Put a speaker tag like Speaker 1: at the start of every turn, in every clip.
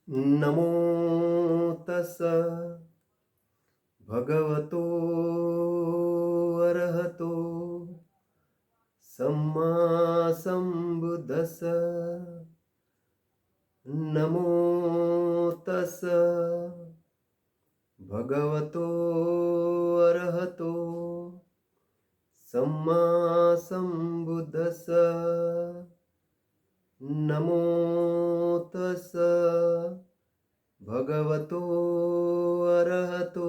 Speaker 1: नमो तस्स भगवतो अरहतो सम्मा संबुद्दस्स। नमो तस्स भगवतो अरहतो सम्मा संबुद्दस्स। नमो तस्स भगवतो अरहतो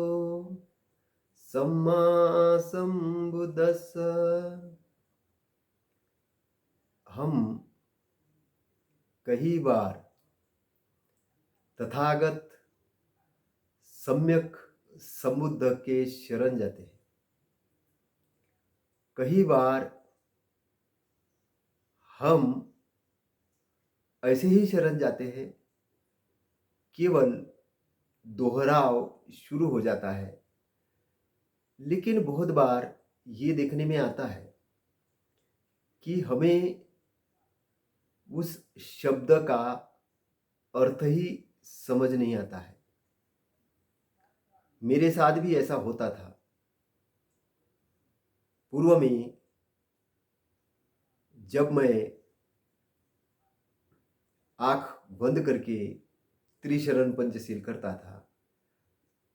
Speaker 1: सम्मा संबुद्दस्स। हम कई बार तथागत सम्यक संबुद्ध के शरण जाते हैं। कई बार हम ऐसे ही शरण जाते हैं, केवल दोहराव शुरू हो जाता है। लेकिन बहुत बार ये देखने में आता है कि हमें उस शब्द का अर्थ ही समझ नहीं आता है। मेरे साथ भी ऐसा होता था। पूर्व में जब मैं आंख बंद करके त्रिशरण पंचशील करता था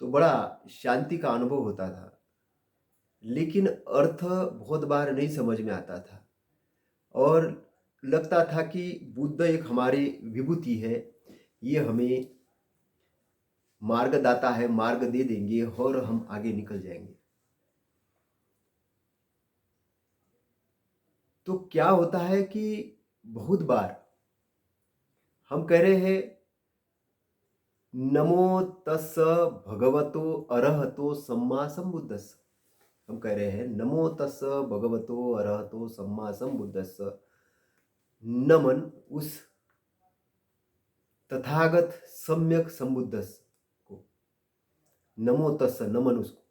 Speaker 1: तो बड़ा शांति का अनुभव होता था। लेकिन अर्थ बहुत बार नहीं समझ में आता था और लगता था कि बुद्ध एक हमारी विभूति है, ये हमें मार्गदाता है, मार्ग दे देंगे और हम आगे निकल जाएंगे। तो क्या होता है कि बहुत बार हम कह रहे हैं नमो तस्स भगवतो अरहतो सम्मा संबुद्दस्स। हम कह रहे हैं नमो तस्स भगवतो अरहतो सम्मा संबुद्दस्स। नमन उस तथागत सम्यक संबुद्दस्स को। नमो तस्स नमन उसको।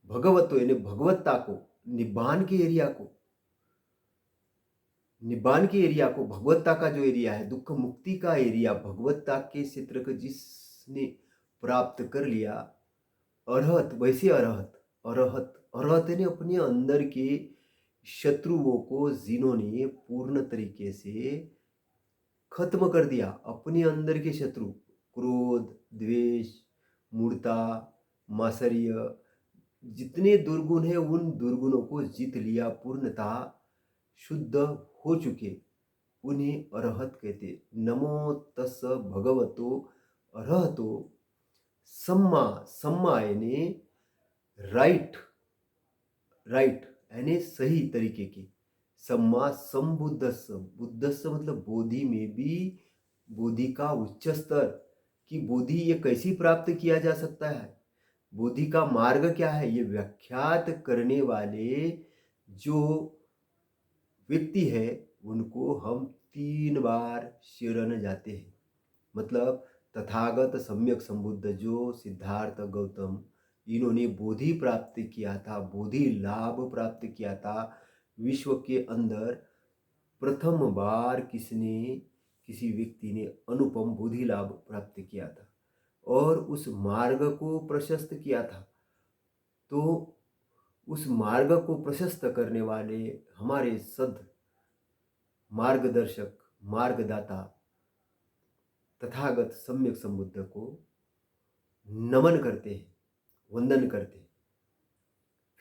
Speaker 1: भगवतो यानी भगवत्ता को, निब्बान के एरिया को, निब्बान के एरिया को, भगवत्ता का जो एरिया है, दुख मुक्ति का एरिया, भगवत्ता के क्षेत्र को जिसने प्राप्त कर लिया, अरहत वैसे अरहत, अरहत अरहत ने अपने अंदर के शत्रुओं को जिन्होंने पूर्ण तरीके से खत्म कर दिया, अपने अंदर के शत्रु क्रोध, द्वेष, मूढ़ता, मात्सर्य, जितने दुर्गुण है उन दुर्गुणों को जीत लिया, पूर्णतः शुद्ध हो चुके, उन्हें अरहत कहते। नमो तस् भगवतो अरहतो सम्मा। सम्मा यानी राइट, राइट यानी सही तरीके की। सम्मा संबुद्धस्स, बुद्धस्स मतलब बोधि में भी, बोधि का उच्च स्तर कि बोधि ये कैसी प्राप्त किया जा सकता है, बोधि का मार्ग क्या है, ये व्याख्यात करने वाले जो व्यक्ति है उनको हम 3 बार शरण जाते हैं। मतलब तथागत सम्यक संबुद्ध जो सिद्धार्थ गौतम, इन्होंने बोधि प्राप्त किया था, बोधि लाभ प्राप्त किया था विश्व के अंदर। प्रथम बार किसी व्यक्ति ने अनुपम बोधि लाभ प्राप्त किया था और उस मार्ग को प्रशस्त किया था। तो उस मार्ग को प्रशस्त करने वाले हमारे सद मार्गदर्शक, मार्गदाता तथागत सम्यक संबुद्ध को नमन करते हैं, वंदन करते हैं।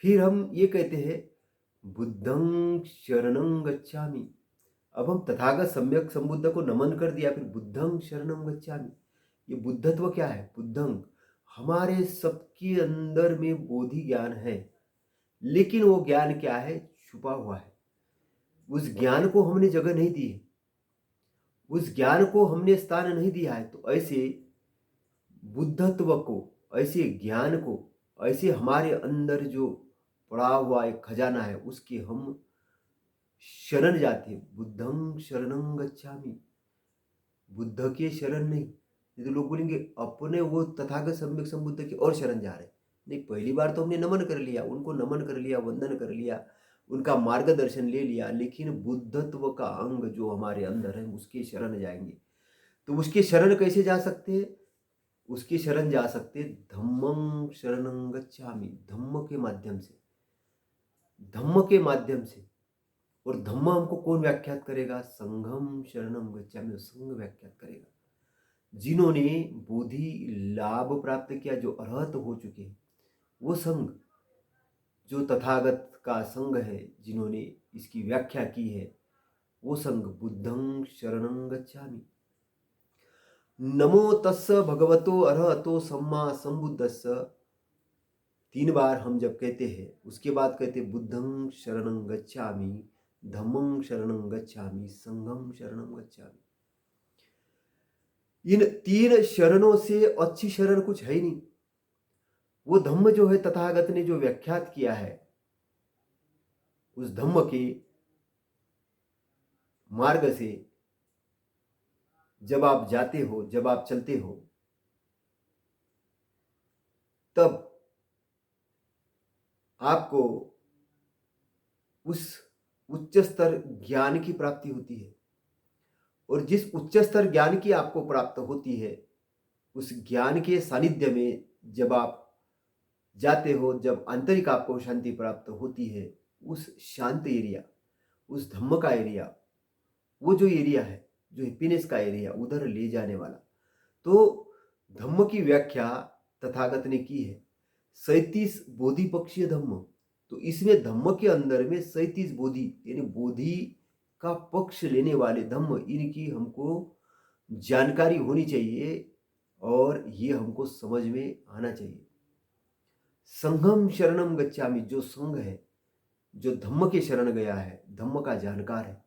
Speaker 1: फिर हम ये कहते हैं बुद्धं शरणं गच्छामि। अब हम तथागत सम्यक संबुद्ध को नमन कर दिया, फिर बुद्धं शरणं गच्छामि। ये बुद्धत्व क्या है? बुद्धं, हमारे सबके अंदर में बोधि ज्ञान है, लेकिन वो ज्ञान क्या है? छुपा हुआ है। उस ज्ञान को हमने जगह नहीं दी है, उस ज्ञान को हमने स्थान नहीं दिया है। तो ऐसे बुद्धत्व को, ऐसे ज्ञान को, ऐसे हमारे अंदर जो पड़ा हुआ एक खजाना है उसके हम शरण जाते हैं। बुद्धं शरणं गच्छामि, बुद्ध के शरण नहीं। तो लोग बोलेंगे अपने वो तथागत सम्यक संबुद्ध की और शरण जा रहे। नहीं, पहली बार तो हमने नमन कर लिया, उनको नमन कर लिया, वंदन कर लिया, उनका मार्गदर्शन ले लिया, लेकिन बुद्धत्व का अंग जो हमारे अंदर है उसके शरण जाएंगे। तो उसके शरण कैसे जा सकते हैं? उसकी शरण जा सकते धम्मं शरणं गच्छामि, धम्म के माध्यम से, धम्म के माध्यम से। और धम्म हमको कौन व्याख्यात करेगा? संघम शरणं गच्छामि, संघ व्याख्यात करेगा। जिन्होंने बोधि लाभ प्राप्त किया, जो अरहत हो चुके हैं, वो संघ, जो तथागत का संघ है, जिन्होंने इसकी व्याख्या की है, वो संघ बुद्धं शरणं गच्छामि। नमो तस्स भगवतो अरहतो सम्मा संबुद्धस्स, 3 बार हम जब कहते हैं, उसके बाद कहते बुद्धं शरणं गच्छामि, धम्मं शरणं गच्छामि, संघं शरणं गच्छामि। इन 3 शरणों से अच्छी शरण कुछ है ही नहीं। वो धम्म जो है, तथागत ने जो व्याख्यात किया है, उस धम्म के मार्ग से जब आप जाते हो, जब आप चलते हो, तब आपको उस उच्च स्तर ज्ञान की प्राप्ति होती है। और जिस उच्च स्तर ज्ञान की आपको प्राप्त होती है, उस ज्ञान के सानिध्य में जब आप जाते हो, जब आंतरिक आपको शांति प्राप्त होती है, उस शांत एरिया, उस धम्म का एरिया, वो जो एरिया है, जो हैप्पीनेस का एरिया, उधर ले जाने वाला। तो धम्म की व्याख्या तथागत ने की है 37 बोधि पक्षीय धम्म। तो इसमें धम्म के अंदर में 37 बोधि, यानी बोधि का पक्ष लेने वाले धम्म, इनकी हमको जानकारी होनी चाहिए और ये हमको समझ में आना चाहिए। संघम शरणम गच्छामि, जो संघ है, जो धम्म के शरण गया है, धम्म का जानकार है,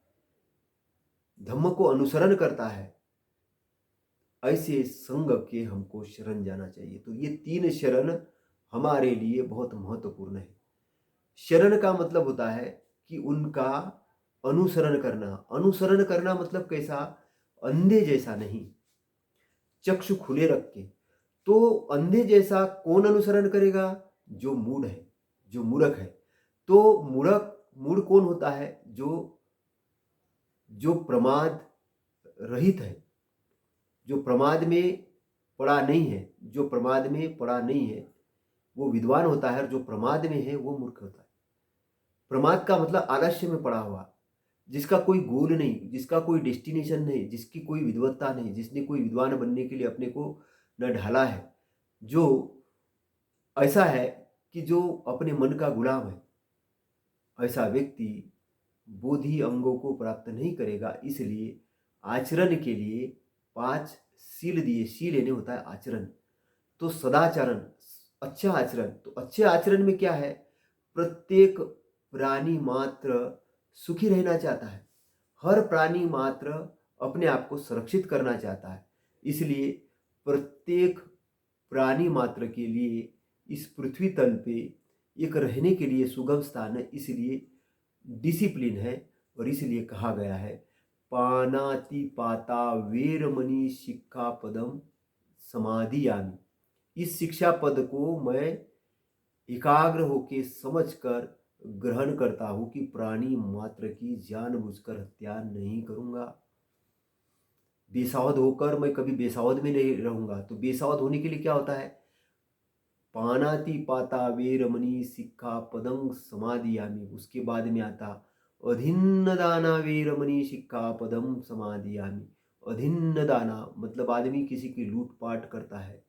Speaker 1: धम्म को अनुसरण करता है, ऐसे संघ के हमको शरण जाना चाहिए। तो ये 3 शरण हमारे लिए बहुत महत्वपूर्ण है। शरण का मतलब होता है कि उनका अनुसरण करना। अनुसरण करना मतलब कैसा? अंधे जैसा नहीं, चक्षु खुले रख के। तो अंधे जैसा कौन अनुसरण करेगा? जो मूढ़ है, जो मूर्ख है। तो मूढ़ कौन होता है? जो प्रमाद रहित है, जो प्रमाद में पड़ा नहीं है, जो प्रमाद में पड़ा नहीं है, वो विद्वान होता है। और जो प्रमाद में है, वो मूर्ख होता है। प्रमाद का मतलब आलस्य में पड़ा हुआ, जिसका कोई गोल नहीं, जिसका कोई डेस्टिनेशन नहीं, जिसकी कोई विद्वत्ता नहीं, जिसने कोई विद्वान बनने के लिए अपने को न ढाला है, जो ऐसा है कि जो अपने मन का गुलाम है, ऐसा व्यक्ति बोधि अंगों को प्राप्त नहीं करेगा। इसलिए आचरण के लिए 5 शील दिए। शील यानी होता है आचरण। तो सदाचरण, अच्छा आचरण। तो अच्छे आचरण में क्या है? प्रत्येक प्राणी मात्र सुखी रहना चाहता है। हर प्राणी मात्र अपने आप को सुरक्षित करना चाहता है। इसलिए प्रत्येक प्राणी मात्र के लिए इस पृथ्वी तल पे एक रहने के लिए सुगम स्थान है। इसलिए डिसिप्लिन है। और इसलिए कहा गया है पानाति पाता वेरमणि शिक्षापदम समाधियामि। इस शिक्षा पद को मैं एकाग्र होके समझकर ग्रहण करता हूं कि प्राणी मात्र की जानबूझकर हत्या नहीं करूंगा। बेसावध होकर मैं कभी बेसावध में नहीं रहूंगा। तो बेसावध होने के लिए क्या होता है? पानाति पाता वेरमणि शिक्षा पदं समाधियामि। उसके बाद में आता अधिन्न दाना वेरमणि शिक्षा पदम समाधियामि। अधिन्न दाना मतलब आदमी किसी की लूटपाट करता है,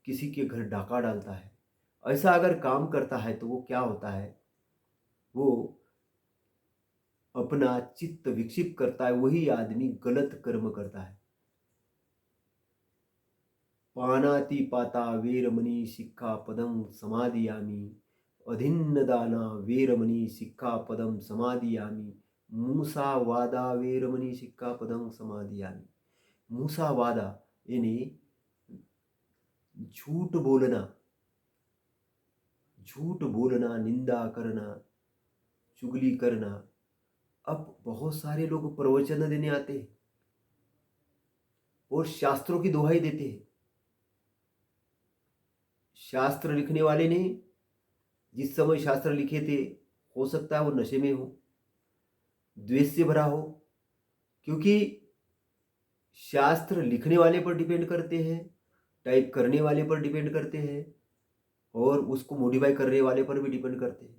Speaker 1: किसी के घर डाका डालता है, ऐसा अगर काम करता है तो वो क्या होता है? वो अपना चित्त विक्षिप्त करता है। वही आदमी गलत कर्म करता है। पानाति पाता वेरमणि शिक्षा पदम समाधियामि। अधिन्न दाना वेरमणि शिक्षा पदम समाधियामि। मूसा वादा वेरमणि शिक्षा पदम समाधियामि। मूसा वादा यानी झूठ बोलना, झूठ बोलना, निंदा करना, चुगली करना। अब बहुत सारे लोग प्रवचन देने आते हैं और शास्त्रों की दुहाई देते हैं। शास्त्र लिखने वाले ने जिस समय शास्त्र लिखे थे, हो सकता है वो नशे में हो, द्वेष से भरा हो। क्योंकि शास्त्र लिखने वाले पर डिपेंड करते हैं, टाइप करने वाले पर डिपेंड करते हैं और उसको मॉडिफाई करने वाले पर भी डिपेंड करते हैं।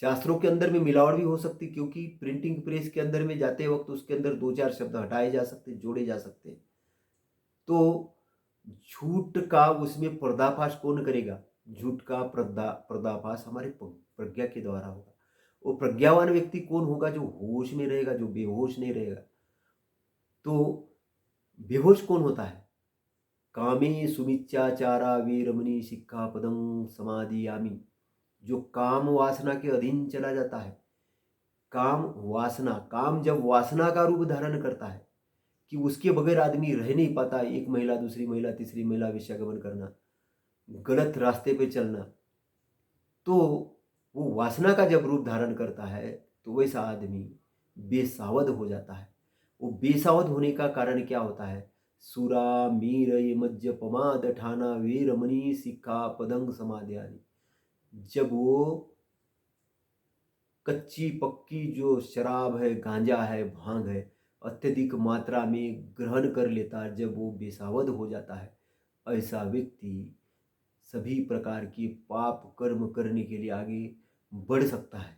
Speaker 1: शास्त्रों के अंदर में मिलावट भी हो सकती, क्योंकि प्रिंटिंग प्रेस के अंदर में जाते वक्त उसके अंदर 2-4 शब्द हटाए जा सकते, जोड़े जा सकते हैं। तो झूठ का उसमें पर्दाफाश कौन करेगा? झूठ का पर्दाफाश हमारे प्रज्ञा के द्वारा होगा। वो प्रज्ञावान व्यक्ति कौन होगा? जो होश में रहेगा, जो बेहोश नहीं रहेगा। तो बेहोश कौन होता है? कामे सुमिच्चाचारा वीरमणि सिक्खापदं समादियामि। जो काम वासना के अधीन चला जाता है, काम वासना, काम जब वासना का रूप धारण करता है कि उसके बगैर आदमी रह नहीं पाता, एक महिला दूसरी महिला तीसरी महिला वेश्यागमन करना, गलत रास्ते पे चलना, तो वो वासना का जब रूप धारण करता है तो वैसा आदमी बेसावध हो जाता है। वो बेसावध होने का कारण क्या होता है? सुरा मीर ये मज्ज पमाद ठाना वीरमणि सिक्खा पदंग समाध्यानि। जब वो कच्ची पक्की जो शराब है, गांजा है, भांग है, अत्यधिक मात्रा में ग्रहण कर लेता है, जब वो बेसावध हो जाता है, ऐसा व्यक्ति सभी प्रकार के पाप कर्म करने के लिए आगे बढ़ सकता है।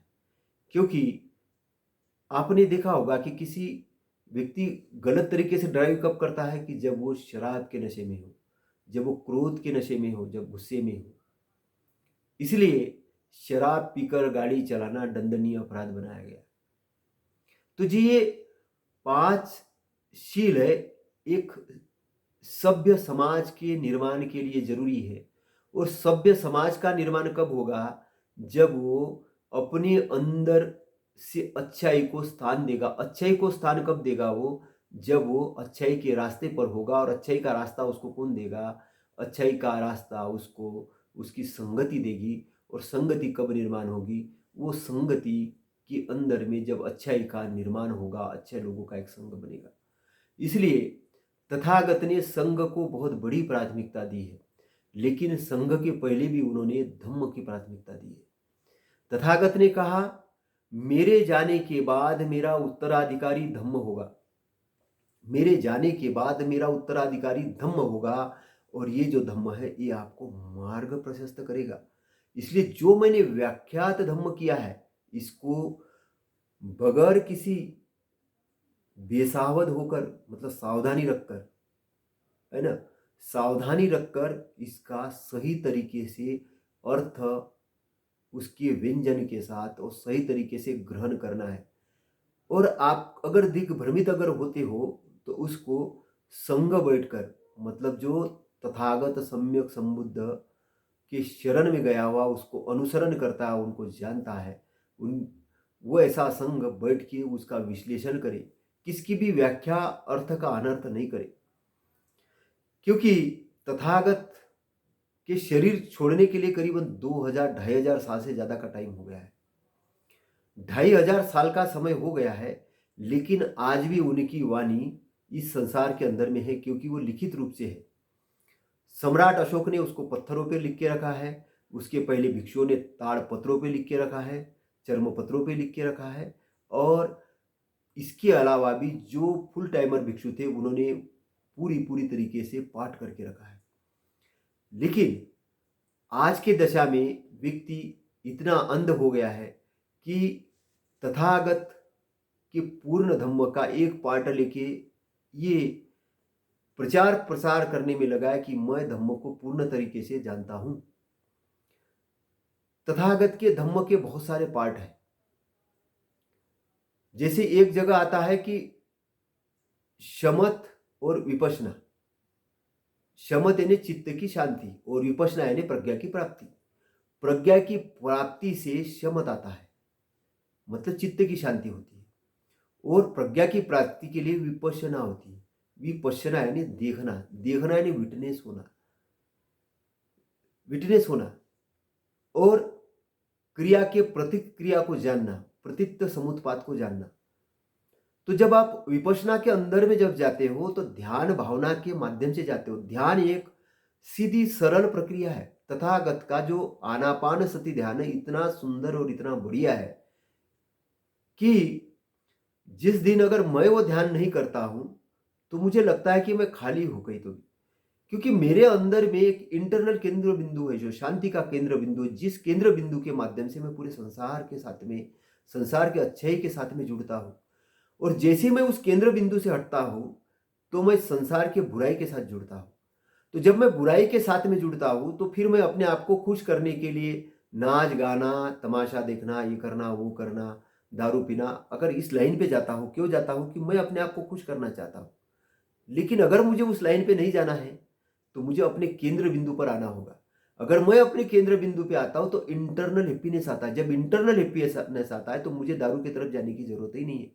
Speaker 1: क्योंकि आपने देखा होगा कि किसी व्यक्ति गलत तरीके से ड्राइव कब करता है? कि जब वो शराब के नशे में हो, जब वो क्रोध के नशे में हो, जब गुस्से में हो। इसलिए शराब पीकर गाड़ी चलाना दंडनीय अपराध बनाया गया। तो जी ये 5 शील है, एक सभ्य समाज के निर्माण के लिए जरूरी है। और सभ्य समाज का निर्माण कब होगा? जब वो अपने अंदर से अच्छाई को स्थान देगा। अच्छाई को स्थान कब देगा वो? जब वो अच्छाई के रास्ते पर होगा। और अच्छाई का रास्ता उसको कौन देगा? अच्छाई का रास्ता उसको उसकी संगति देगी। और संगति कब निर्माण होगी? वो संगति के अंदर में जब अच्छाई का निर्माण होगा, अच्छे लोगों का एक संग बनेगा। इसलिए तथागत ने संघ को बहुत बड़ी प्राथमिकता दी है, लेकिन संघ के पहले भी उन्होंने धम्म की प्राथमिकता दी है। तथागत ने कहा, मेरे जाने के बाद मेरा उत्तराधिकारी धम्म होगा, मेरे जाने के बाद मेरा उत्तराधिकारी धम्म होगा। और ये जो धम्म है ये आपको मार्ग प्रशस्त करेगा। इसलिए जो मैंने व्याख्यात धम्म किया है, इसको बगैर किसी बेसावध होकर, मतलब सावधानी रखकर, है ना, सावधानी रखकर इसका सही तरीके से अर्थ उसके व्यंजन के साथ और सही तरीके से ग्रहण करना है। और आप अगर दिग्भ्रमित अगर होते हो तो उसको संग बैठकर, मतलब जो तथागत सम्यक संबुद्ध के शरण में गया हुआ उसको अनुसरण करता है, उनको जानता है, वो ऐसा संग बैठ के उसका विश्लेषण करे, किसकी भी व्याख्या अर्थ का अनर्थ नहीं करे। क्योंकि तथागत के शरीर छोड़ने के लिए करीबन 2000-2500 साल से ज्यादा का टाइम हो गया है। 2500 साल का समय हो गया है, लेकिन आज भी उनकी वाणी इस संसार के अंदर में है, क्योंकि वो लिखित रूप से है। सम्राट अशोक ने उसको पत्थरों पे लिख के रखा है, उसके पहले भिक्षुओं ने ताड़ पत्रों पे लिख के रखा है, चर्म पत्रों पे लिख के रखा है। और इसके अलावा भी जो फुल टाइमर भिक्षु थे उन्होंने पूरी तरीके से पाठ करके रखा है। लेकिन आज के दशा में व्यक्ति इतना अंध हो गया है कि तथागत के पूर्ण धम्म का एक पार्ट लेके ये प्रचार प्रसार करने में लगा है कि मैं धम्म को पूर्ण तरीके से जानता हूं। तथागत के धम्म के बहुत सारे पार्ट हैं। जैसे एक जगह आता है कि शमत और विपश्यना। शमत यानी चित्त की शांति और विपश्यना यानी प्रज्ञा की प्राप्ति। प्रज्ञा की प्राप्ति से शमत आता है, मतलब चित्त की शांति होती है। और प्रज्ञा की प्राप्ति के लिए विपश्यना होती है। विपश्यना यानी देखना, देखना यानी विटनेस होना, विटनेस होना। और क्रिया के प्रतिक्रिया को जानना, प्रतित्व समुत्पाद को जानना। तो जब आप विपश्यना के अंदर में जब जाते हो तो ध्यान भावना के माध्यम से जाते हो। ध्यान एक सीधी सरल प्रक्रिया है। तथागत का जो आनापान सती ध्यान है इतना सुंदर और इतना बढ़िया है कि जिस दिन अगर मैं वो ध्यान नहीं करता हूं तो मुझे लगता है कि मैं खाली हूँ कहीं तो भी। क्योंकि मेरे अंदर में एक इंटरनल केंद्र बिंदु है, जो शांति का केंद्र बिंदु है, जिस केंद्र बिंदु के माध्यम से मैं पूरे संसार के साथ में, संसार के अच्छाई के साथ में जुड़ता हूँ। और जैसे मैं उस केंद्र बिंदु से हटता हूँ, तो मैं संसार के बुराई के साथ जुड़ता हूँ। तो जब मैं बुराई के साथ में जुड़ता हूँ, तो फिर मैं अपने आप को खुश करने के लिए नाच गाना, तमाशा देखना, ये करना, वो करना, दारू पीना, अगर इस लाइन पे जाता हूँ, क्यों जाता हूँ कि मैं अपने आप को खुश करना चाहता हूँ। लेकिन अगर मुझे उस लाइन पे नहीं जाना है, तो मुझे अपने केंद्र बिंदु पर आना होगा। अगर मैं अपने केंद्र बिंदु पे आता हूँ, तो इंटरनल हैप्पीनेस आता है। जब इंटरनल हैप्पीनेस आता है, तो मुझे दारू की तरफ जाने की जरूरत ही नहीं है।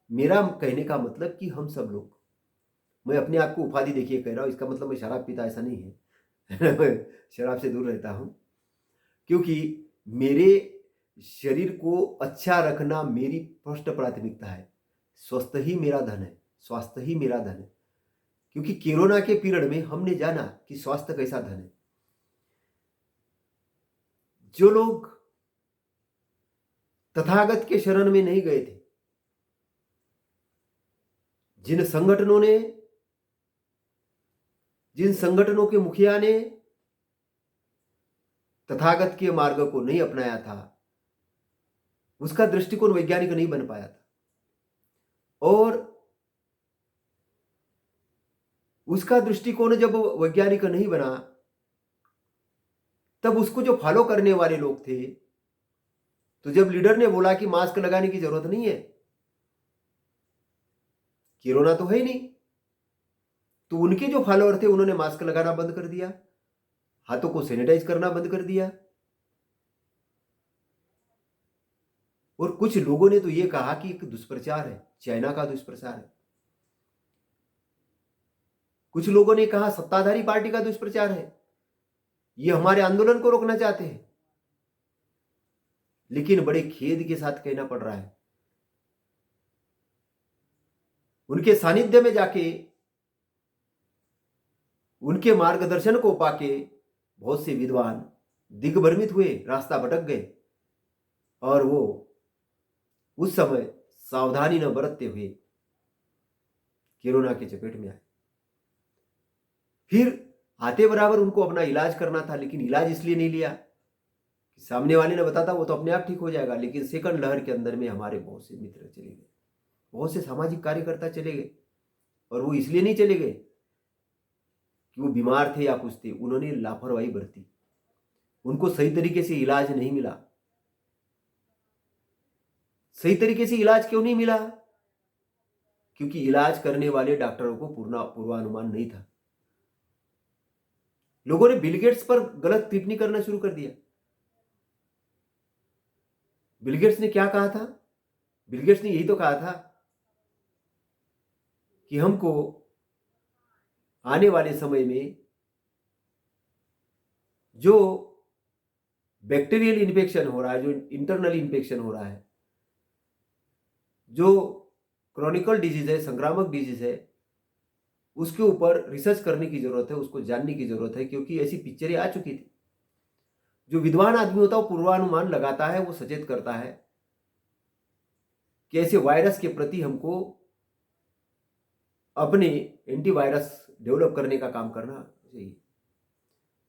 Speaker 1: मेरा कहने का मतलब कि हम सब लोग, मैं अपने आप को उपाधि देखिए कह रहा हूँ, इसका मतलब मैं शराब पीता ऐसा नहीं है। मैं शराब से दूर रहता हूँ, क्योंकि मेरे शरीर को अच्छा रखना मेरी फर्स्ट प्राथमिकता है। स्वस्थ ही मेरा धन है, स्वास्थ्य ही मेरा धन है। क्योंकि कोरोना के पीरियड में हमने जाना कि स्वास्थ्य कैसा धन है। जो लोग तथागत के शरण में नहीं गए थे, जिन संगठनों ने, जिन संगठनों के मुखिया ने तथागत के मार्ग को नहीं अपनाया था, उसका दृष्टिकोण वैज्ञानिक नहीं बन पाया था। और उसका दृष्टिकोण जब वैज्ञानिक नहीं बना, तब उसको जो फॉलो करने वाले लोग थे, तो जब लीडर ने बोला कि मास्क लगाने की जरूरत नहीं है, कोरोना तो है ही नहीं, तो उनके जो फॉलोअर थे उन्होंने मास्क लगाना बंद कर दिया, हाथों को सैनिटाइज करना बंद कर दिया। और कुछ लोगों ने तो यह कहा कि एक दुष्प्रचार है, चाइना का दुष्प्रचार है। कुछ लोगों ने कहा सत्ताधारी पार्टी का दुष्प्रचार है, ये हमारे आंदोलन को रोकना चाहते हैं। लेकिन बड़े खेद के साथ कहना पड़ रहा है, उनके सानिध्य में जाके, उनके मार्गदर्शन को पाके बहुत से विद्वान दिग्भ्रमित हुए, रास्ता भटक गए, और वो उस समय सावधानी न बरतते हुए कोरोना की चपेट में आए। फिर आते बराबर उनको अपना इलाज करना था, लेकिन इलाज इसलिए नहीं लिया कि सामने वाले ने बताता वो तो अपने आप ठीक हो जाएगा। लेकिन सेकंड लहर के अंदर में हमारे बहुत से मित्र चले गए, बहुत से सामाजिक कार्यकर्ता चले गए, और वो इसलिए नहीं चले गए कि वो बीमार थे या कुछ थे, उन्होंने लापरवाही बरती, उनको सही तरीके से इलाज नहीं मिला। सही तरीके से इलाज क्यों नहीं मिला? क्योंकि इलाज करने वाले डॉक्टरों को पूर्वानुमान नहीं था। लोगों ने बिल गेट्स पर गलत टिप्पणी करना शुरू कर दिया। बिल गेट्स ने क्या कहा था? बिल गेट्स ने यही तो कहा था कि हमको आने वाले समय में जो बैक्टीरियल इन्फेक्शन हो रहा है, जो इंटरनल इन्फेक्शन हो रहा है, जो क्रॉनिकल डिजीज है, संक्रामक डिजीज है, उसके ऊपर रिसर्च करने की जरूरत है, उसको जानने की जरूरत है। क्योंकि ऐसी पिक्चरें आ चुकी थी। जो विद्वान आदमी होता है वो पूर्वानुमान लगाता है, वो सचेत करता है कि ऐसे वायरस के प्रति हमको अपने एंटीवायरस डेवलप करने का काम करना चाहिए।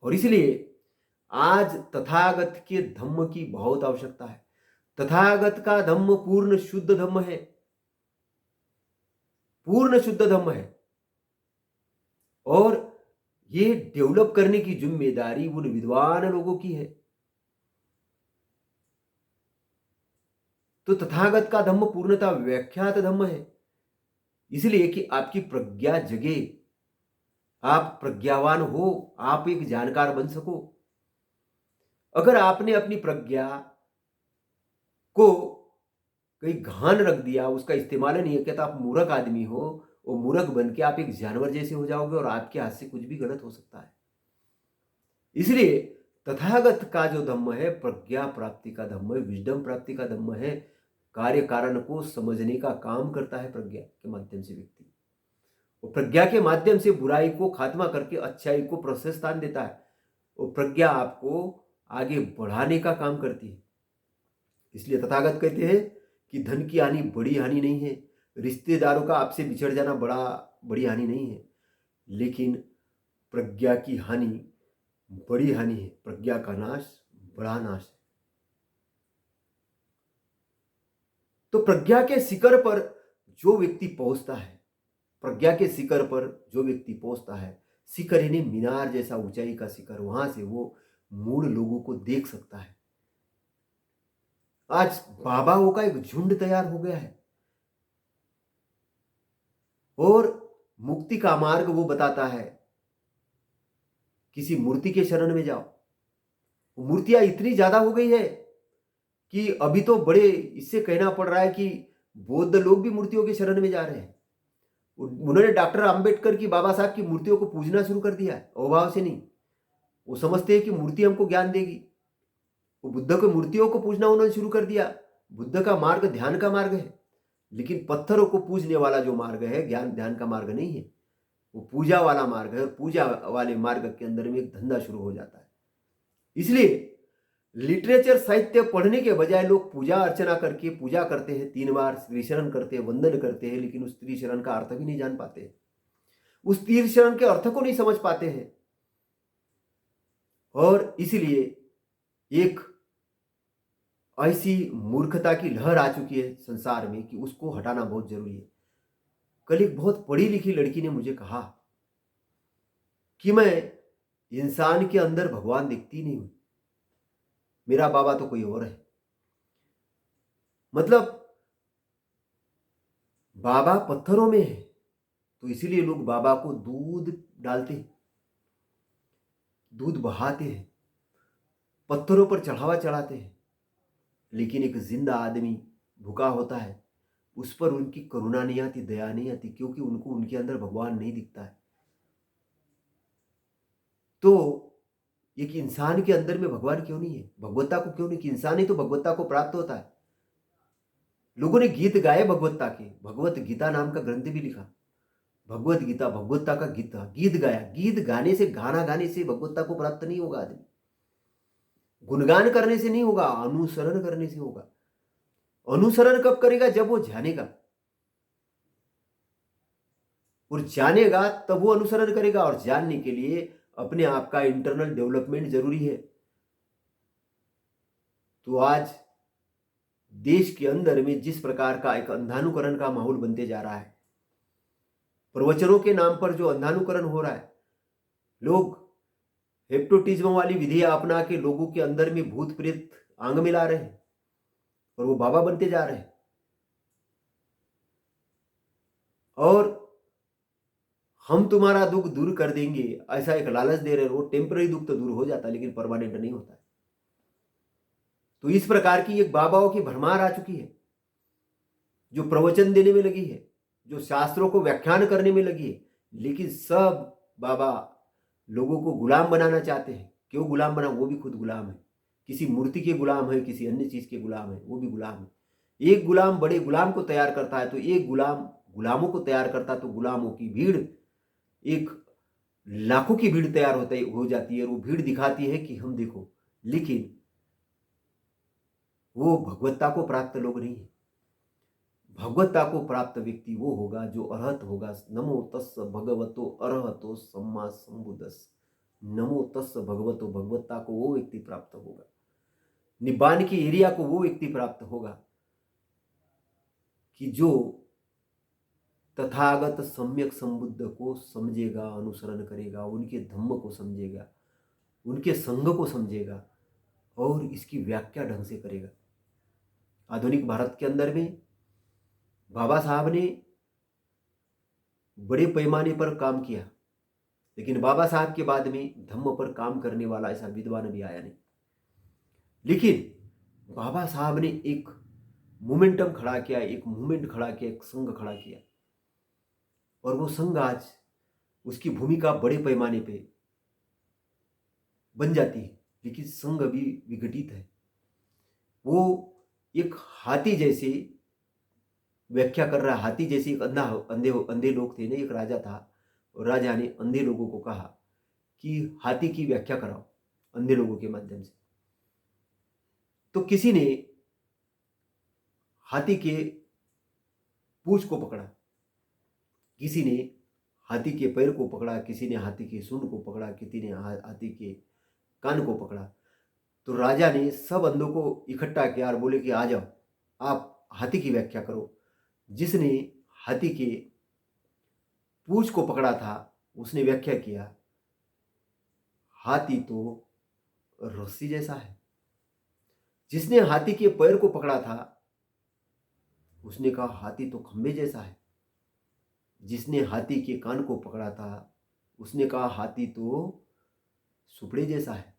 Speaker 1: और इसलिए आज तथागत के धम्म की बहुत आवश्यकता है। तथागत का धम्म पूर्ण शुद्ध धम्म है, पूर्ण शुद्ध धम्म है। और ये डेवलप करने की जिम्मेदारी उन विद्वान लोगों की है। तो तथागत का धम्म पूर्णतः व्याख्यात धम्म है, इसलिए कि आपकी प्रज्ञा जगे, आप प्रज्ञावान हो, आप एक जानकार बन सको। अगर आपने अपनी प्रज्ञा को कहीं घान रख दिया, उसका इस्तेमाल नहीं किया, तो आप मूर्ख आदमी हो, और मूर्ख बन के आप एक जानवर जैसे हो जाओगे, और आपके हाथ से कुछ भी गलत हो सकता है। इसलिए तथागत का जो धम्म है, प्रज्ञा प्राप्ति का धम्म है, विजडम प्राप्ति का धम्म है। कार्य कारण को समझने का काम करता है प्रज्ञा के माध्यम से व्यक्ति। और प्रज्ञा के माध्यम से बुराई को खात्मा करके अच्छाई को प्रशस्त स्थान देता है। और प्रज्ञा आपको आगे बढ़ाने का काम करती है। इसलिए तथागत कहते हैं कि धन की हानि बड़ी हानि नहीं है, रिश्तेदारों का आपसे बिछड़ जाना बड़ी हानि नहीं है, लेकिन प्रज्ञा की हानि बड़ी हानि है। प्रज्ञा का नाश बड़ा नाश है। तो प्रज्ञा के शिखर पर जो व्यक्ति पहुंचता है, प्रज्ञा के शिखर पर जो व्यक्ति पहुंचता है, शिखर यानी मीनार जैसा ऊंचाई का शिखर, वहां से वो मूल लोगों को देख सकता है। आज बाबाओं का एक झुंड तैयार हो गया है और मुक्ति का मार्ग वो बताता है। किसी मूर्ति के शरण में जाओ। मूर्तियां इतनी ज्यादा हो गई है कि अभी तो बड़े इससे कहना पड़ रहा है कि बौद्ध लोग भी मूर्तियों के शरण में जा रहे हैं। उन्होंने डॉक्टर अंबेडकर की, बाबा साहब की मूर्तियों को पूजना शुरू कर दिया है, अभाव से नहीं। वो समझते हैं कि मूर्ति हमको ज्ञान देगी। वो बुद्ध की मूर्तियों को पूजना उन्होंने शुरू कर दिया। बुद्ध का मार्ग ध्यान का मार्ग है, लेकिन पत्थरों को पूजने वाला जो मार्ग है ज्ञान ध्यान का मार्ग नहीं है, वो पूजा वाला मार्ग है। और पूजा वाले मार्ग के अंदर में एक धंधा शुरू हो जाता है। इसलिए लिटरेचर साहित्य पढ़ने के बजाय लोग पूजा अर्चना करके पूजा करते हैं, 3 बार स्त्री शरण करते हैं, वंदन करते हैं, लेकिन उस स्त्री शरण का अर्थ भी नहीं जान पाते, उस स्त्री शरण के अर्थ को नहीं समझ पाते हैं। और इसलिए एक ऐसी मूर्खता की लहर आ चुकी है संसार में कि उसको हटाना बहुत जरूरी है। कल एक बहुत पढ़ी लिखी लड़की ने मुझे कहा कि मैं इंसान के अंदर भगवान दिखती नहीं हूं, मेरा बाबा तो कोई और है। मतलब बाबा पत्थरों में है, तो इसीलिए लोग बाबा को दूध डालते हैं, दूध बहाते हैं, पत्थरों पर चढ़ावा चढ़ाते हैं। लेकिन एक जिंदा आदमी भूखा होता है, उस पर उनकी करुणा नहीं आती, दया नहीं आती, क्योंकि उनको उनके अंदर भगवान नहीं दिखता है। तो एक इंसान के अंदर में भगवान क्यों नहीं है, भगवत्ता को क्यों नहीं, कि इंसान ही तो भगवत्ता को प्राप्त होता है। लोगों ने गीत गाए भगवत्ता के, भगवत गीता नाम का ग्रंथ भी लिखा, भगवत गीता, भगवत्ता का गीता, गीत गाया। गीत गाने से, गाना गाने से भगवत्ता को प्राप्त नहीं होगा आदमी। गुणगान करने से नहीं होगा, अनुसरण करने से होगा। अनुसरण कब करेगा, जब वो जानेगा, और जानेगा तब वो अनुसरण करेगा। और जानने के लिए अपने आप का इंटरनल डेवलपमेंट जरूरी है। तो आज देश के अंदर में जिस प्रकार का एक अंधानुकरण का माहौल बनते जा रहा है, प्रवचनों के नाम पर जो अंधानुकरण हो रहा है, लोग हिप्नोटिज्म वाली विधियां अपना के लोगों के अंदर में भूत प्रेत आंग मिला रहे हैं और वो बाबा बनते जा रहे हैं। और हम तुम्हारा दुख दूर कर देंगे ऐसा एक लालच दे रहे हैं। वो टेम्पररी दुख तो दूर हो जाता है, लेकिन परमानेंट नहीं होता है। तो इस प्रकार की एक बाबाओं की भरमार आ चुकी है, जो प्रवचन देने में लगी है, जो शास्त्रों को व्याख्यान करने में लगी है। लेकिन सब बाबा लोगों को गुलाम बनाना चाहते हैं। क्यों गुलाम बना, वो भी खुद गुलाम है, किसी मूर्ति के गुलाम है, किसी अन्य चीज के गुलाम है, वो भी गुलाम है। एक गुलाम बड़े गुलाम को तैयार करता है, तो एक गुलाम गुलामों को तैयार करता, तो गुलामों की भीड़ एक लाखों की भीड़ तैयार हो जाती है। और वो भीड़ दिखाती है कि हम देखो, लेकिन वो भगवत्ता को प्राप्त लोग नहीं है। भगवत्ता को प्राप्त व्यक्ति वो होगा जो अरहत होगा। नमो तस् भगवतो अरहतो सम्मा संबुद्धस्स। नमो तस् भगवतो, भगवत्ता को वो व्यक्ति प्राप्त होगा, निब्बान की एरिया को वो व्यक्ति प्राप्त होगा कि जो तथागत सम्यक संबुद्ध को समझेगा, अनुसरण करेगा, उनके धम्म को समझेगा, उनके संग को समझेगा और इसकी व्याख्या ढंग से करेगा। आधुनिक भारत के अंदर में बाबा साहब ने बड़े पैमाने पर काम किया, लेकिन बाबा साहब के बाद में धम्म पर काम करने वाला ऐसा विद्वान भी आया नहीं। लेकिन बाबा साहब ने एक मोमेंटम खड़ा किया, एक मूवमेंट खड़ा किया, एक संघ खड़ा किया, और वो संघ आज उसकी भूमिका बड़े पैमाने पे बन जाती है। लेकिन संघ अभी विघटित है। वो एक हाथी जैसे व्याख्या कर रहा है। हाथी जैसे एक अंधे लोग थे ना, एक राजा था, और राजा ने अंधे लोगों को कहा कि हाथी की व्याख्या कराओ अंधे लोगों के माध्यम से। तो किसी ने हाथी के पूंछ को पकड़ा, किसी ने हाथी के पैर को पकड़ा, किसी ने हाथी के सूंड को पकड़ा, किसी ने हाथी के कान को पकड़ा। तो राजा ने सब अंधों को इकट्ठा किया और बोले कि आ जाओ, आप हाथी की व्याख्या करो। जिसने हाथी के पूंछ को पकड़ा था उसने व्याख्या किया, हाथी तो रस्सी जैसा है। जिसने हाथी के पैर को पकड़ा था उसने कहा हाथी तो खंबे जैसा है। जिसने हाथी के कान को पकड़ा था उसने कहा हाथी तो सुपड़े जैसा है।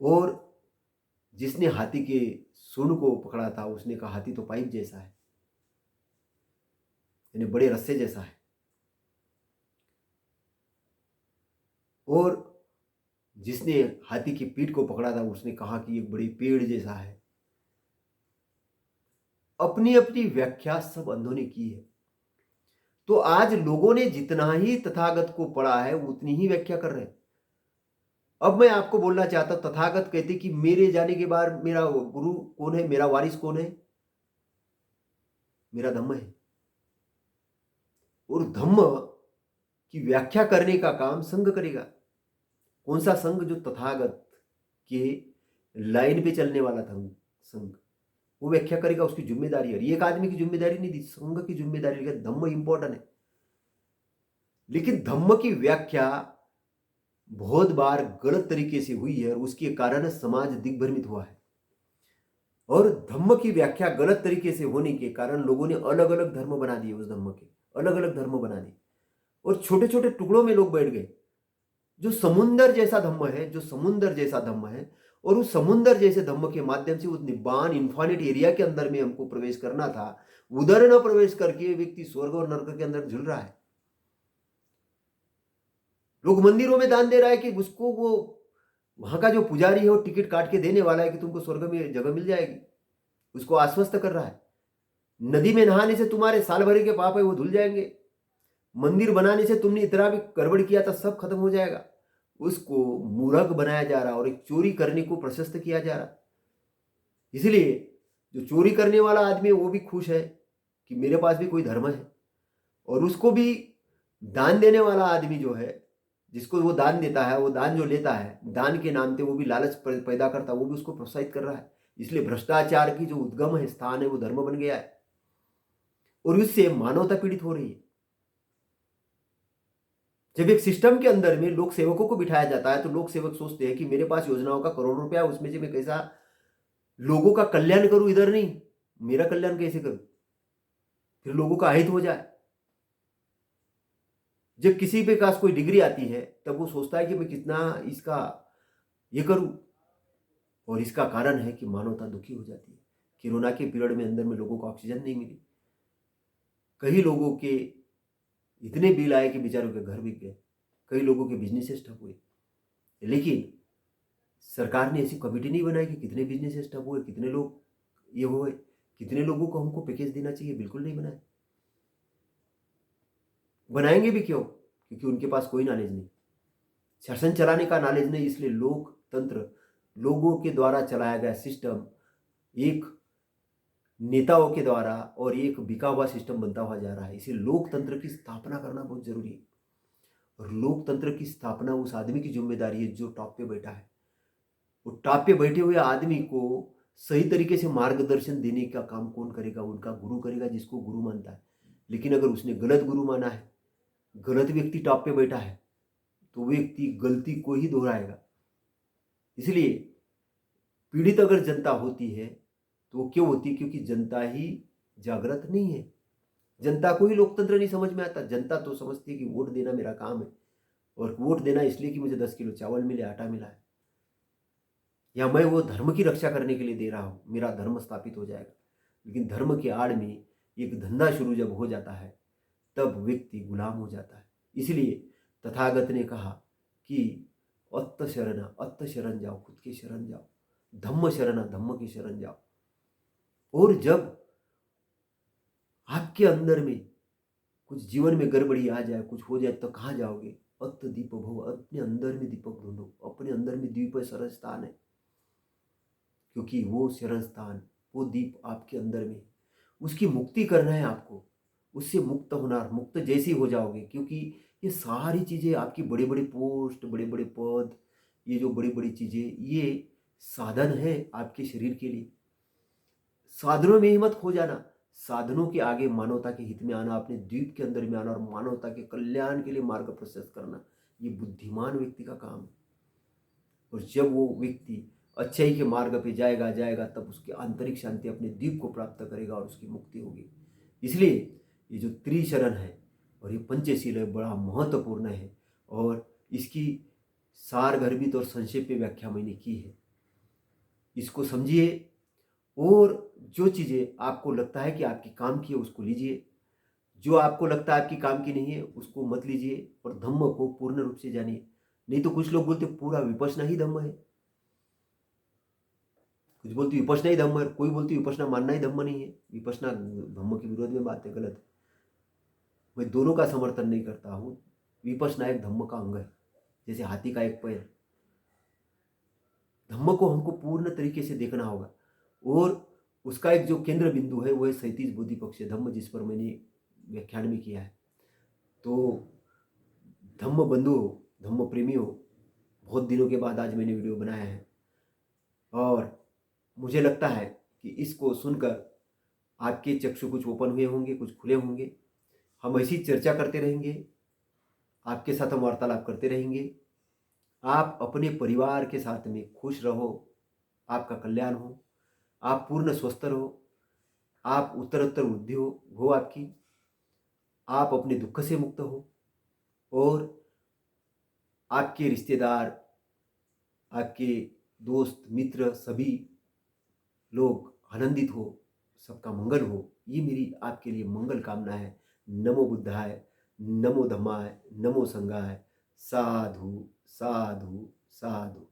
Speaker 1: और जिसने हाथी के सूंड को पकड़ा था उसने कहा हाथी तो पाइप जैसा है, यानी बड़े रस्से जैसा है। और जिसने हाथी की पीठ को पकड़ा था उसने कहा कि एक बड़े पेड़ जैसा है। अपनी अपनी व्याख्या सब अंधों ने की है। तो आज लोगों ने जितना ही तथागत को पढ़ा है उतनी ही व्याख्या कर रहे हैं। अब मैं आपको बोलना चाहता हूं, तथागत कहते कि मेरे जाने के बाद मेरा गुरु कौन है, मेरा वारिस कौन है? मेरा धम्म है। और धम्म की व्याख्या करने का काम संघ करेगा। कौन सा संघ? जो तथागत के लाइन पे चलने वाला था संघ, वो व्याख्या करेगा, उसकी जिम्मेदारी है। एक आदमी की जिम्मेदारी नहीं दी, संघ की जिम्मेदारी है। धम्म इंपॉर्टेंट है, लेकिन धम्म की व्याख्या बहुत बार गलत तरीके से हुई है और उसके कारण समाज दिग्भ्रमित हुआ है। और धम्म की व्याख्या गलत तरीके से होने के कारण लोगों ने अलग अलग धर्म बना दिए, उस धम्म के अलग अलग धर्म बना दिए और छोटे छोटे टुकड़ों में लोग बैठ गए। जो समुंदर जैसा धम्म है, जो समुंदर जैसा धम्म है, और उस समुंदर जैसे धम्म के माध्यम से उस निब्बान इन्फानिट एरिया के अंदर में हमको प्रवेश करना था, उधर न प्रवेश करके व्यक्ति स्वर्ग और नरक के अंदर झूल रहा है। लोग मंदिरों में दान दे रहा है कि उसको वो वहां का जो पुजारी है वो टिकट काट के देने वाला है कि तुमको स्वर्ग में जगह मिल जाएगी, उसको आश्वस्त कर रहा है। नदी में नहाने से तुम्हारे साल भर के पाप है वो धुल जाएंगे, मंदिर बनाने से तुमने इतना भी गड़बड़ किया था सब खत्म हो जाएगा। उसको मूर्ख बनाया जा रहा और एक चोरी करने को प्रशस्त किया जा रहा। इसलिए जो चोरी करने वाला आदमी है वो भी खुश है कि मेरे पास भी कोई धर्म है, और उसको भी दान देने वाला आदमी जो है, जिसको वो दान देता है, वो दान जो लेता है, दान के नाम पे वो भी लालच पैदा करता है, वो भी उसको प्रोत्साहित कर रहा है। इसलिए भ्रष्टाचार की जो उद्गम है स्थान है वो धर्म बन गया है और इससे मानवता पीड़ित हो रही है। जब एक सिस्टम के अंदर में लोक सेवकों को बिठाया जाता है तो लोक सेवक सोचते हैं कि मेरे पास योजनाओं का करोड़ों रुपया, उसमें से मैं कैसा लोगों का कल्याण करूं, इधर नहीं मेरा कल्याण कैसे करूं, फिर लोगों का अहित हो जाए। जब किसी पे पास कोई डिग्री आती है तब वो सोचता है कि मैं कितना इसका ये करूं, और इसका कारण है कि मानवता दुखी हो जाती है। कोरोना के पीरियड में अंदर में लोगों को ऑक्सीजन नहीं मिली, कई लोगों के इतने बिल आए कि बेचारों के घर बिक गए, कई लोगों के बिजनेसेस ठप हुए। लेकिन सरकार ने ऐसी कमेटी नहीं बनाई कि कितने बिजनेसेस ठप हुए, कितने लोग ये हुए, कितने लोगों को हमको पैकेज देना चाहिए, बिल्कुल नहीं बनाए। बनाएंगे भी क्यों? क्योंकि उनके पास कोई नॉलेज नहीं, शासन चलाने का नॉलेज नहीं। इसलिए लोकतंत्र, लोगों के द्वारा चलाया गया सिस्टम एक नेताओं के द्वारा और एक बिका हुआ सिस्टम बनता हुआ जा रहा है। इसलिए लोकतंत्र की स्थापना करना बहुत जरूरी है, और लोकतंत्र की स्थापना उस आदमी की जिम्मेदारी है जो टॉप पे बैठा है। वो टॉप पे बैठे हुए आदमी को सही तरीके से मार्गदर्शन देने का काम कौन करेगा? उनका गुरु करेगा, जिसको गुरु मानता है। लेकिन अगर उसने गलत गुरु माना है, गलत व्यक्ति टॉप पे बैठा है, तो व्यक्ति गलती को ही दोहराएगा। इसलिए पीड़ित अगर जनता होती है तो वो क्यों होती है? क्योंकि जनता ही जागृत नहीं है। जनता को ही लोकतंत्र नहीं समझ में आता। जनता तो समझती है कि वोट देना मेरा काम है, और वोट देना इसलिए कि मुझे 10 किलो चावल मिले, आटा मिला है, या मैं वो धर्म की रक्षा करने के लिए दे रहा हूं, मेरा धर्म स्थापित हो जाएगा। लेकिन धर्म के आड़ में एक धंधा शुरू जब हो जाता है तब व्यक्ति गुलाम हो जाता है। इसलिए तथागत ने कहा कि अत्त शरण जाओ, खुद के शरण जाओ, धम्म शरण, धम्म की शरण जाओ। और जब आपके अंदर में कुछ जीवन में गड़बड़ी आ जाए, कुछ हो जाए, तो कहाँ जाओगे? अत्त दीप भव, अपने अंदर में दीपक ढूंढो। अपने अंदर में दीप शरण स्थान है, क्योंकि वो शरण स्थान, वो दीप आपके अंदर में। उसकी मुक्ति करना है आपको, उससे मुक्त होना, मुक्त जैसे ही हो जाओगे, क्योंकि ये सारी चीज़ें आपकी बड़े-बड़े पोस्ट, बड़े-बड़े पद, ये जो बड़ी-बड़ी चीज़ें, ये साधन है आपके शरीर के लिए। साधनों में ही मत खो जाना, साधनों के आगे मानवता के हित में आना, अपने द्वीप के अंदर में आना और मानवता के कल्याण के लिए मार्ग प्रशस्त करना, ये बुद्धिमान व्यक्ति का काम है। और जब वो व्यक्ति अच्छाई के मार्ग पे जाएगा तब उसकी आंतरिक शांति अपने द्वीप को प्राप्त करेगा और उसकी मुक्ति होगी। इसलिए ये जो त्रिशरण है और ये पंचशील है, बड़ा महत्वपूर्ण है और इसकी सारगर्भित और संक्षेप में व्याख्या मैंने की है। इसको समझिए और जो चीज़ें आपको लगता है कि आपकी काम की है उसको लीजिए, जो आपको लगता है आपकी काम की नहीं है उसको मत लीजिए और धम्म को पूर्ण रूप से जानिए। नहीं तो कुछ लोग बोलते पूरा विपश्यना ही धम्म है, कुछ बोलते विपश्यना ही धम्म है, कोई बोलती विपश्यना मानना ही धम्म नहीं है। विपश्यना धम्म के विरोध में बात है, गलत है। मैं दोनों का समर्थन नहीं करता हूँ। विपश्यना एक धम्म का अंग है, जैसे हाथी का एक पैर। धम्म को हमको पूर्ण तरीके से देखना होगा और उसका एक जो केंद्र बिंदु है वो है 37 बोधि पक्ष धम्म, जिस पर मैंने व्याख्यान में किया है। तो धम्म बंधुओं, धम्म प्रेमियों, बहुत दिनों के बाद आज मैंने वीडियो बनाया है और मुझे लगता है कि इसको सुनकर आपके चक्षु कुछ ओपन हुए होंगे, कुछ खुले होंगे। हम ऐसी चर्चा करते रहेंगे, आपके साथ हम वार्तालाप करते रहेंगे। आप अपने परिवार के साथ में खुश रहो, आपका कल्याण हो, आप पूर्ण स्वस्थ रहो, आप उत्तरोत्तर वृद्धि हो आपकी, आप अपने दुख से मुक्त हो और आपके रिश्तेदार, आपके दोस्त मित्र सभी लोग आनंदित हो, सबका मंगल हो, ये मेरी आपके लिए मंगल कामना है। नमो बुद्धाय, नमो धम्माय, नमो संघाय। साधु साधु साधु।